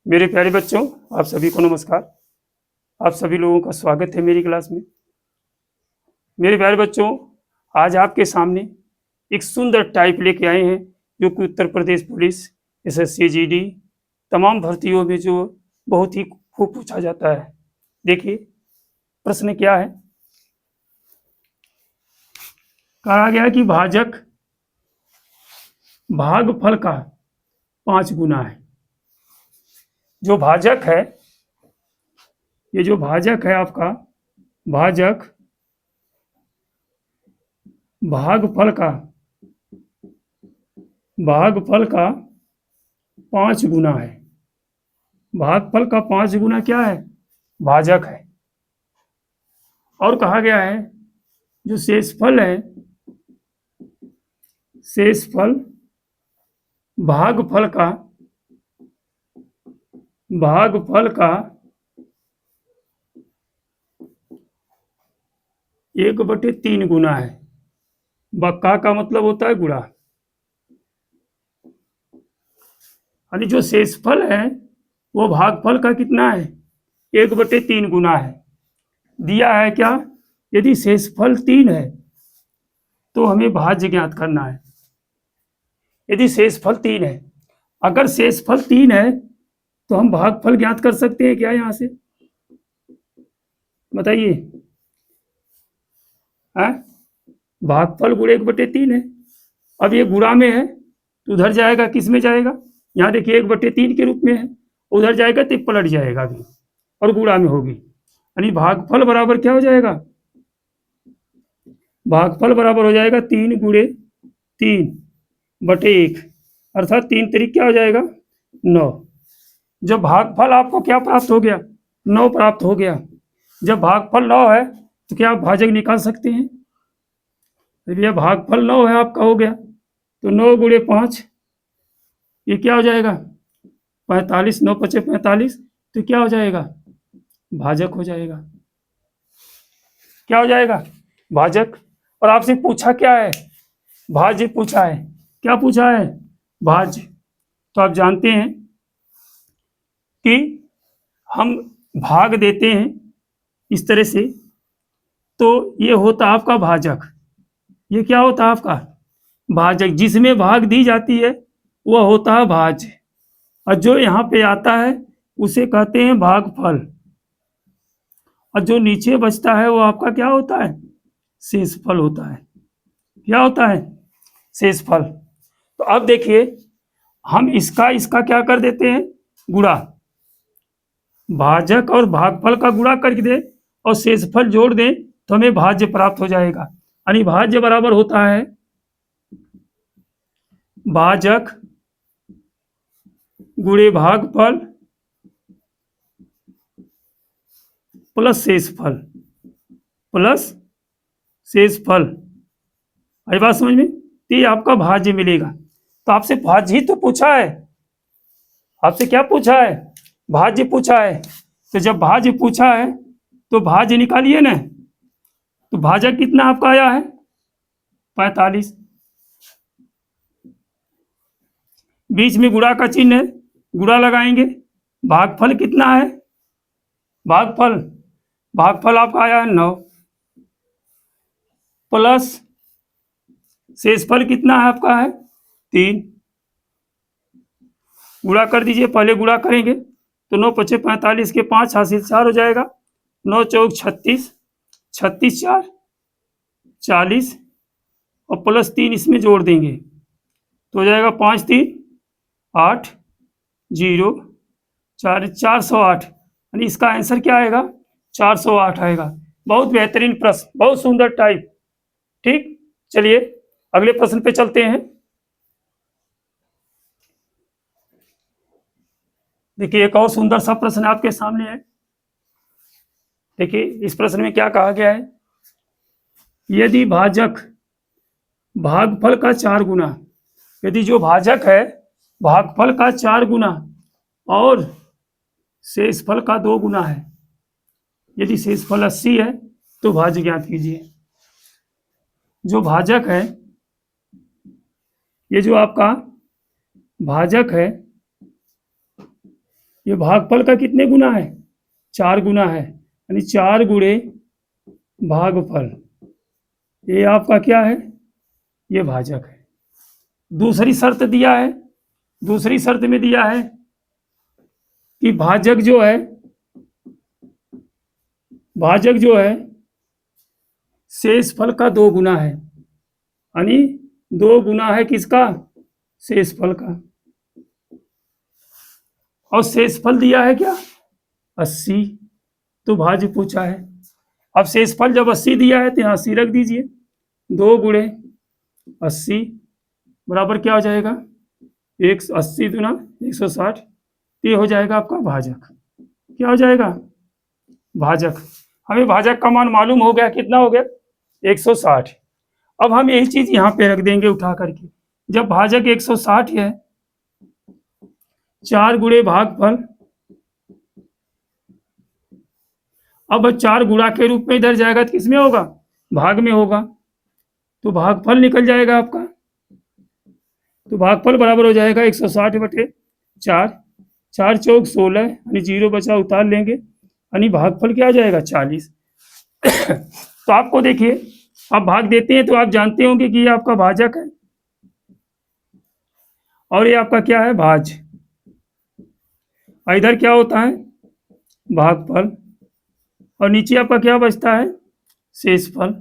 मेरे प्यारे बच्चों, आप सभी को नमस्कार। आप सभी लोगों का स्वागत है मेरी क्लास में। मेरे प्यारे बच्चों, आज आपके सामने एक सुंदर टाइप लेके आए हैं जो कि Uttar Pradesh police, SSC, GD तमाम भर्तियों में जो बहुत ही खूब पूछा जाता है। देखिए प्रश्न क्या है। कहा गया कि भाजक भागफल का 5 गुना है। जो भाजक है, ये जो भाजक है आपका, भाजक भागफल का 5 गुना है। भागफल का 5 गुना क्या है? भाजक है। और कहा गया है जो शेषफल है, शेषफल भागफल का 1/3 गुना है। बक्का का मतलब होता है गुणा, यानी जो शेषफल है वो भागफल का कितना है? 1/3 गुना है। दिया है क्या? यदि शेषफल 3 है तो हमें भाज्य ज्ञात करना है। यदि शेषफल 3 है, अगर शेषफल 3 है तो हम भागफल ज्ञात कर सकते हैं क्या? यहां से बताइए। भागफल गुणे 1/3 है। अब ये गुणा में है तो उधर जाएगा, किस में जाएगा? यहाँ देखिए 1/3 के रूप में है, उधर जाएगा तो पलट जाएगा अभी और गुणा में होगी, यानी भागफल बराबर क्या हो जाएगा? भागफल बराबर हो जाएगा 3 गुणे 3/1, अर्थात 3 तरीक क्या हो जाएगा? 9। जब भागफल आपको क्या प्राप्त हो गया? 9 प्राप्त हो गया। जब भागफल 9 है तो क्या आप भाजक निकाल सकते हैं? भैया भागफल 9 है आपका, हो गया तो 9 गुणे 5, ये क्या हो जाएगा? 45। 9 × 5 = 45, तो क्या हो जाएगा? भाजक हो जाएगा। क्या हो जाएगा? भाजक। और आपसे पूछा क्या है? भाज्य पूछा है। क्या पूछा है? भाज्य। तो आप जानते हैं कि हम भाग देते हैं इस तरह से, तो ये होता आपका भाजक। ये क्या होता है आपका? भाजक। जिसमें भाग दी जाती है वह होता है भाज्य, और जो यहाँ पे आता है उसे कहते हैं भागफल, और जो नीचे बचता है वो आपका क्या होता है? शेषफल होता है। क्या होता है? शेषफल। तो अब देखिए, हम इसका क्या कर देते हैं? गुणा। भाजक और भागफल का गुणा करके दे और शेषफल जोड़ दें तो हमें भाज्य प्राप्त हो जाएगा, यानी भाज्य बराबर होता है भाजक गुणे भागफल प्लस शेषफल, प्लस शेषफल। आई बात समझ में? तो ये आपका भाज्य मिलेगा। तो आपसे भाज्य ही तो पूछा है। आपसे क्या पूछा है? भाज्य पूछा है। तो जब भाज्य पूछा है तो भाज्य निकालिए ना। तो भाजक कितना आपका आया है? 45। बीच में गुणा का चिन्ह है, गुणा लगाएंगे। भागफल कितना है? भागफल आपका आया है 9, प्लस शेषफल कितना है आपका? है 3। गुणा कर दीजिए, पहले गुणा करेंगे तो 9 × 5 = 45 के 5 हासिल 4 हो जाएगा। 9 × 4 = 36, 36 × 4 = 40, और प्लस 3 इसमें जोड़ देंगे तो हो जाएगा 5 × 3 = 8, 0 4 408, यानी इसका आंसर क्या आएगा? 408 आएगा। बहुत बेहतरीन प्रश्न, बहुत सुंदर टाइप। ठीक, चलिए अगले प्रश्न पे चलते हैं। देखिए एक और सुंदर सा प्रश्न आपके सामने है। देखिए इस प्रश्न में क्या कहा गया है? यदि भाजक भागफल का 4 गुना, यदि जो भाजक है भागफल का 4 गुना और शेषफल का 2 गुना है, यदि शेषफल 80 है तो भाज्य ज्ञात कीजिए। जो भाजक है, ये जो आपका भाजक है ये भागफल का कितने गुना है? 4 गुना है, यानी 4 गुणे भागफल, ये आपका क्या है? ये भाजक है। दूसरी शर्त दिया है, दूसरी शर्त में दिया है कि भाजक जो है, भाजक जो है शेषफल का 2 गुना है, यानी 2 गुना है किसका? शेषफल का। और शेषफल दिया है क्या? 80, तो भाज्य पूछा है। अब शेषफल जब 80 दिया है तो यहाँ 80 रख दीजिए। 2 गुणे 80 बराबर क्या हो जाएगा? 180 दुना 160, ये हो जाएगा आपका भाजक। क्या हो जाएगा? भाजक। हमें भाजक का मान मालूम हो गया, कितना हो गया? 160। अब हम यही चीज यहाँ पे रख देंगे उठा करके। जब भाजक 160 है, 4 गुणे भागफल, अब 4 गुणा के रूप में इधर जाएगा तो किसमें होगा? भाग में होगा, तो भागफल निकल जाएगा आपका। तो भागफल बराबर हो जाएगा 160 बटे 4, 4 चौक 16, यानी 0 बचा उतार लेंगे, यानी भागफल क्या आ जाएगा? 40। तो आपको देखिए, आप भाग देते हैं तो आप जानते होंगे कि ये आपका भाजक है और ये आपका क्या है? भाज। इधर क्या होता है? भागफल, और नीचे आपका क्या बचता है? शेषफल।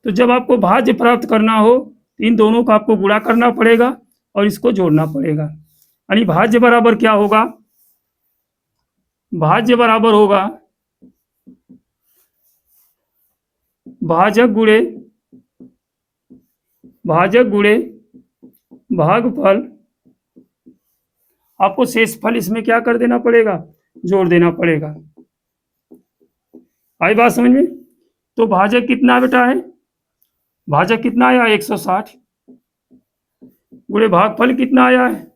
तो जब आपको भाज्य प्राप्त करना हो, इन दोनों का आपको गुणा करना पड़ेगा और इसको जोड़ना पड़ेगा, यानी भाज्य बराबर क्या होगा? भाज्य बराबर होगा भाजक गुणे भागफल। आपको शेषफल इसमें क्या कर देना पड़ेगा? जोड़ देना पड़ेगा। आई बात समझ में? तो भाजक कितना बेटा है? भाजक कितना आया? 160 गुणे भागफल कितना आया है?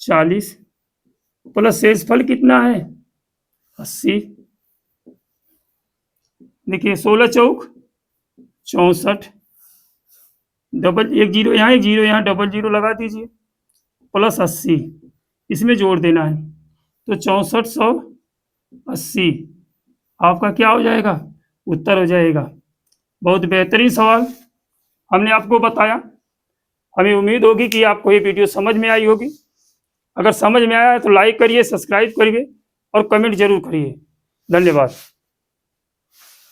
40 प्लस शेषफल कितना है? 80। देखिए 16 चौक 64, डबल एक जीरो यहाँ, एक जीरो यहाँ, डबल जीरो लगा दीजिए, प्लस 80 इसमें जोड़ देना है, तो 6480 आपका क्या हो जाएगा? उत्तर हो जाएगा। बहुत बेहतरीन सवाल हमने आपको बताया। हमें उम्मीद होगी कि आपको ये वीडियो समझ में आई होगी। अगर समझ में आया तो लाइक करिए, सब्सक्राइब करिए और कमेंट जरूर करिए। धन्यवाद।